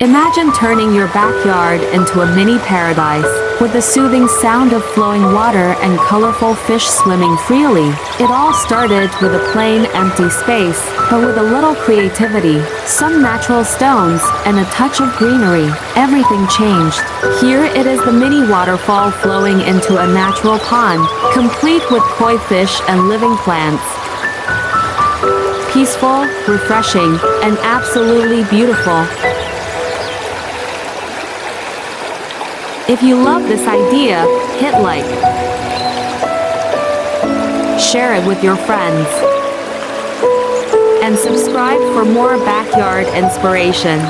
Imagine turning your backyard into a mini paradise, with the soothing sound of flowing water and colorful fish swimming freely. It all started with a plain, empty space, but with a little creativity, some natural stones, and a touch of greenery, everything changed. Here it is, the mini waterfall flowing into a natural pond, complete with koi fish and living plants. Peaceful, refreshing, and absolutely beautiful. If you love this idea, hit like, share it with your friends, and subscribe for more backyard inspiration.